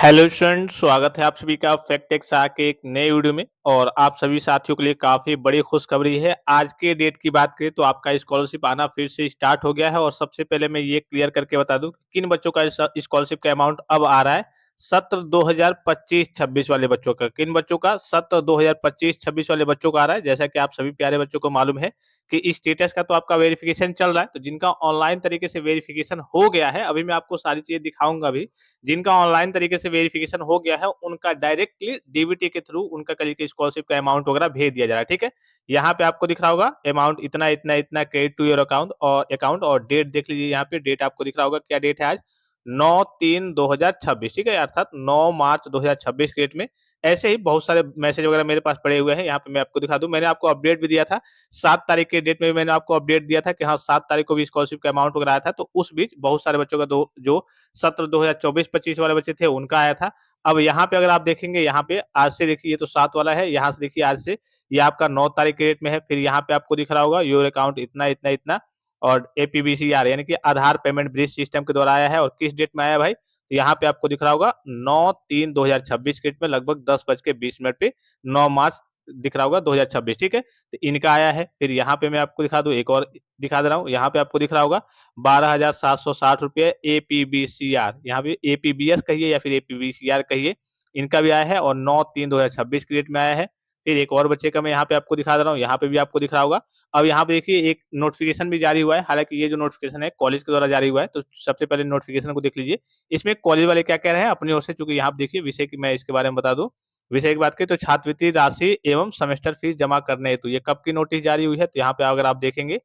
Hello student, स्वागत है आप सभी का फैक्ट टेक्स के एक नए वीडियो में। और आप सभी साथियों के लिए काफी बड़ी खुशखबरी है। आज के डेट की बात करें तो आपका स्कॉलरशिप आना फिर से स्टार्ट हो गया है। और सबसे पहले मैं ये क्लियर करके बता दूं कि किन बच्चों का स्कॉलरशिप का अमाउंट अब आ रहा है। सत्र 2025-26 वाले बच्चों का। किन बच्चों का? सत्र 2025-26 वाले बच्चों का आ रहा है। जैसा कि आप सभी प्यारे बच्चों को मालूम है कि इस स्टेटस का तो आपका वेरिफिकेशन चल रहा है। तो जिनका ऑनलाइन तरीके से वेरिफिकेशन हो गया है, अभी मैं आपको सारी चीजें दिखाऊंगा भी। जिनका ऑनलाइन तरीके से वेरिफिकेशन हो गया है, उनका डायरेक्टली डीबीटी के थ्रू उनका कल के स्कॉलरशिप का अमाउंट वगैरह भेज दिया जा रहा है। ठीक है, यहाँ पे आपको दिख रहा होगा अमाउंट इतना इतना इतना क्रेडिट टू योर अकाउंट और डेट देख लीजिए। यहाँ पे डेट आपको दिख रहा होगा, क्या डेट है आज? 9/3/2026। ठीक है, अर्थात 9 मार्च 2026 के डेट में। ऐसे ही बहुत सारे मैसेज वगैरह मेरे पास पड़े हुए हैं। यहाँ पे मैं आपको दिखा दूं, मैंने आपको अपडेट भी दिया था 7 तारीख के डेट में भी। मैंने आपको अपडेट दिया था कि हाँ 7 तारीख को भी स्कॉलरशिप का अमाउंट वगैरह आया था। तो उस बीच बहुत सारे बच्चों का जो सत्र 2024-25 वाले बच्चे थे उनका आया था। अब यहाँ पे अगर आप देखेंगे, यहाँ पे आज से देखिए, ये तो 7 वाला है। यहाँ से देखिए आज से ये आपका 9 तारीख के डेट में है। फिर यहाँ पे आपको दिख रहा होगा योर अकाउंट इतना इतना इतना और एपीबीसीआर यानी कि आधार पेमेंट ब्रिज सिस्टम के द्वारा आया है। और किस डेट में आया भाई? तो यहाँ पे आपको दिख रहा होगा 9/3/2026 के डेट में लगभग 10:20 पे 9 मार्च दिख रहा होगा 2026। ठीक है, तो इनका आया है। फिर यहाँ पे मैं आपको दिखा दूं, एक और दिखा दे रहा हूँ। यहाँ पे आपको दिख रहा होगा 12,760 रुपये एपीबीसीआर, यहाँ पे एपीबीएस कहिए या फिर एपीबीसीआर कहिए, इनका भी आया है और 9/3/2026 की डेट में आया है। फिर एक और बच्चे का मैं यहाँ पे आपको दिखा दे रहा हूँ, यहाँ पे भी आपको दिख रहा होगा। अब यहाँ पे देखिए एक नोटिफिकेशन भी जारी हुआ है। हालांकि ये जो नोटिफिकेशन है कॉलेज के द्वारा जारी हुआ है, तो सबसे पहले नोटिफिकेशन को देख लीजिए। इसमें कॉलेज वाले क्या कह रहे हैं अपनी ओर से, चूंकि यहाँ पे देखिए विषय की मैं इसके बारे में बता दूं। विषय की बात करें तो छात्रवृत्ति राशि एवं सेमेस्टर फीस जमा करने हेतु ये कब की नोटिस जारी हुई है? तो यहाँ पे अगर आप देखेंगे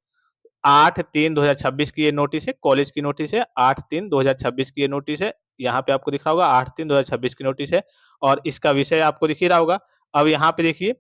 8/3/2026 की ये नोटिस है, कॉलेज की नोटिस है। 8/3/2026 की ये नोटिस है। यहाँ पे आपको दिख रहा होगा 8/3/2026 की नोटिस है और इसका विषय आपको दिख ही रहा होगा। अब यहाँ पे देखिए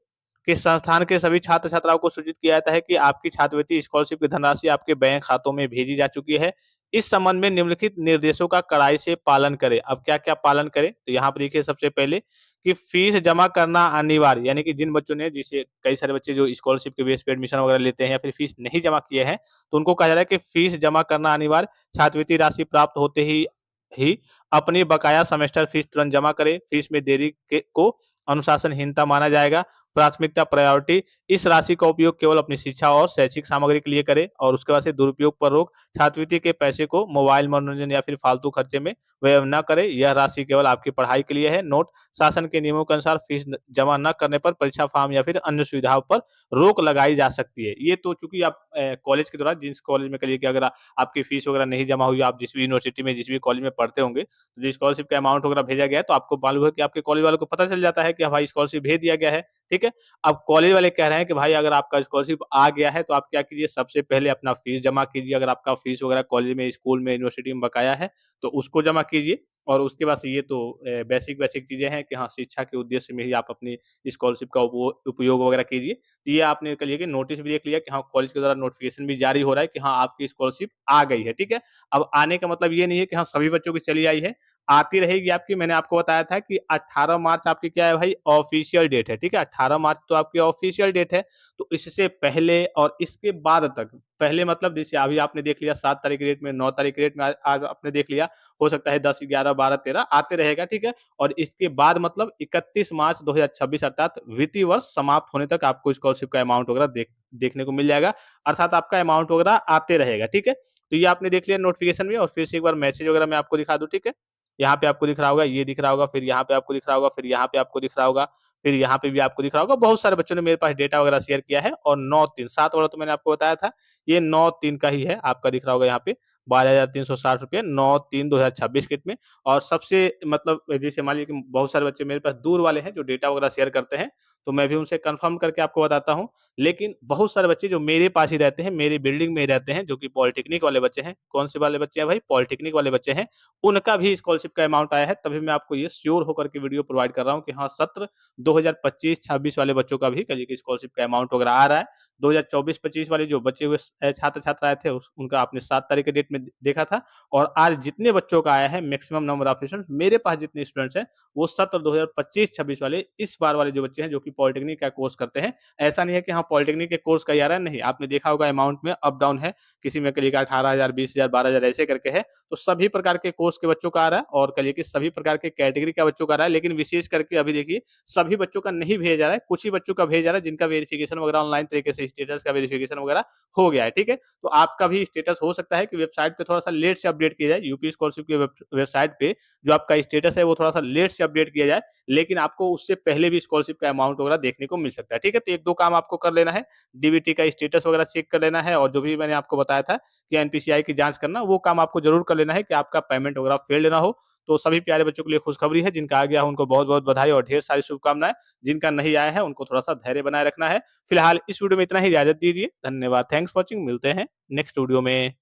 कि संस्थान के सभी छात्र छात्राओं को सूचित किया जाता है कि आपकी छात्रवृत्ति स्कॉलरशिप की धनराशि आपके बैंक खातों में भेजी जा चुकी है। इस संबंध में निम्नलिखित निर्देशों का कड़ाई से पालन करें। अब क्या क्या पालन करें? तो यहाँ पे देखिए सबसे पहले कि फीस जमा करना अनिवार्य, यानी कि जिन बच्चों ने, जिसे कई सारे बच्चे जो स्कॉलरशिप के बेस पे एडमिशन वगैरह लेते हैं या फिर फीस नहीं जमा किए हैं, तो उनको कहा जा रहा है कि फीस जमा करना अनिवार्य। छात्रवृत्ति राशि प्राप्त होते ही अपनी बकाया सेमेस्टर फीस तुरंत जमा करें। फीस में देरी को अनुशासनहीनता माना जाएगा। प्राथमिकता प्रायोरिटी, इस राशि का उपयोग केवल अपनी शिक्षा और शैक्षिक सामग्री के लिए करें। और उसके बाद से दुरुपयोग पर रोक, छात्रवृत्ति के पैसे को मोबाइल मनोरंजन या फिर फालतू खर्चे में व्यय न करें। यह राशि केवल आपकी पढ़ाई के लिए है। नोट, शासन के नियमों के अनुसार फीस जमा न करने पर परीक्षा फॉर्म या फिर अन्य सुविधाओं पर रोक लगाई जा सकती है। ये तो चूंकि आप कॉलेज के दौरान जिस कॉलेज में करिए कि अगर आपकी फीस वगैरह नहीं जमा हुई, आप जिस भी यूनिवर्सिटी में जिस भी कॉलेज में पढ़ते होंगे, तो जो स्कॉलरशिप का अमाउंट वगैरह भेजा गया है, तो आपको मालूम है कि आपके कॉलेज वालों को पता चल जाता है कि हाँ भाई स्कॉलरशिप भेज दिया गया है। ठीक है, अब कॉलेज वाले कह रहे हैं कि भाई अगर आपका स्कॉलरशिप आ गया है तो आप क्या कीजिए, सबसे पहले अपना फीस जमा कीजिए। अगर आपका फीस वगैरह कॉलेज में, स्कूल में, यूनिवर्सिटी में बकाया है तो उसको जमा कीजिए। और उसके बाद से ये तो बेसिक बेसिक चीजें हैं कि हाँ शिक्षा के उद्देश्य में ही आप अपनी स्कॉलरशिप का उपयोग वगैरह कीजिए। तो ये आपने कह लिया कि नोटिस भी देख लिया कि हाँ कॉलेज के द्वारा नोटिफिकेशन भी जारी हो रहा है कि हाँ आपकी स्कॉलरशिप आ गई है। ठीक है, अब आने का मतलब ये नहीं है कि हाँ सभी बच्चों की चली आई है, आती रहेगी आपकी। मैंने आपको बताया था कि 18 मार्च आपकी क्या है भाई, ऑफिशियल डेट है। ठीक है, 18 मार्च तो आपकी ऑफिशियल डेट है। तो इससे पहले और इसके बाद तक, पहले मतलब जैसे अभी आपने देख लिया 7 तारीख की डेट में, 9 तारीख की डेट में, आज आपने देख लिया, हो सकता है 10, 11, 12, 13 आते रहेगा। ठीक है, और इसके बाद मतलब 31 मार्च 2026 अर्थात वित्तीय वर्ष समाप्त होने तक आपको स्कॉलरशिप का अमाउंट वगैरह देखने को मिल जाएगा। अर्थात आपका अमाउंट वगैरह आते रहेगा। ठीक है, तो ये आपने देख लिया नोटिफिकेशन में। और फिर से एक बार मैसेज वगैरह मैं आपको दिखा दूं। ठीक है, यहाँ पे आपको दिख रहा होगा, ये दिख रहा होगा, फिर यहाँ पे आपको दिख रहा होगा, फिर यहाँ पे आपको दिख रहा होगा, फिर यहाँ पे भी आपको दिख रहा होगा। बहुत सारे बच्चों ने मेरे पास डेटा वगैरह शेयर किया है। और 9/3, 7 वाला तो मैंने आपको बताया था, ये 9/3 का ही है। आपका दिख रहा होगा यहाँ पे 12,360 रुपये 9/3/2026 किट में। और सबसे मतलब जैसे मान लीजिए कि बहुत सारे बच्चे मेरे पास दूर वाले हैं जो डेटा वगैरह शेयर करते हैं, तो मैं भी उनसे कंफर्म करके आपको बताता हूँ। लेकिन बहुत सारे बच्चे जो मेरे पास ही रहते हैं, मेरी बिल्डिंग में ही रहते हैं, जो कि पॉलिटेक्निक वाले बच्चे हैं। कौन से वाले बच्चे हैं भाई? पॉलिटेक्निक वाले बच्चे हैं। उनका भी स्कॉलरशिप का अमाउंट आया है। तभी मैं आपको ये श्योर होकर के वीडियो प्रोवाइड कर रहा हूँ कि हाँ सत्र 2025-26 वाले बच्चों का भी कल की स्कॉलरशिप का अमाउंट वगैरह आ रहा है। 2024-25 वाले जो बचे हुए छात्र छात्राएं थे उनका आपने 7 तारीख के डेट में देखा था। और आज जितने बच्चों का आया है, मैक्सिमम नंबर ऑफ स्टूडेंट्स मेरे पास जितने स्टूडेंट्स हैं, वो सत्र 2025-26 वाले इस बार वाले जो बच्चे हैं जो कि पॉलिटेक्निक का कोर्स करते हैं। ऐसा नहीं है कि हाँ, पॉलिटेक्निक के कोर्स का ही आ रहा है, नहीं, आपने देखा होगा अमाउंट में अप डाउन है, किसी में कहिए कि 18,000, 20,000, 12,000 ऐसे करके है। तो सभी प्रकार के कोर्स के बच्चों का आ रहा है और कहिए कि सभी प्रकार के कैटेगरी का बच्चों का आ रहा है, लेकिन विशेष करके अभी देखिए सभी बच्चों का नहीं भेजा जा रहा है, कुछ ही बच्चों का भेजा जा रहा है जिनका वेरिफिकेशन वगैरह ऑनलाइन तरीके से स्टेटस का वेरिफिकेशन वगैरह हो गया है, ठीक है? तो आपका भी स्टेटस हो सकता है कि वेबसाइट पे थोड़ा-सा लेट से अपडेट किया जाए, यूपी स्कॉलरशिप की वेबसाइट पे जो आपका स्टेटस है वो थोड़ा-सा लेट से अपडेट किया जाए, लेकिन आपको उससे पहले भी स्कॉलरशिप का अमाउंट वगैरह देखने को मिल सकता है, ठीक है? तो 1-2 काम आपको कर लेना है, डीबीटी का स्टेटस वगैरह चेक कर लेना है और जो भी मैंने आपको बताया था कि एनपीसीआई की जाँच करना, वो काम आपको ज़रूर कर लेना है कि आपका पेमेंट वगैरह फेल्ड ना हो। तो सभी प्यारे बच्चों के लिए खुशखबरी है, जिनका आ गया है उनको बहुत-बहुत बधाई और ढेर सारी शुभकामनाएँ। जिनका नहीं आया है उनको थोड़ा-सा धैर्य बनाए रखना है। फिलहाल इस वीडियो में इतना ही, इजाज़त दीजिए। धन्यवाद, थैंक्स फॉर वॉचिंग, मिलते हैं नेक्स्ट वीडियो में।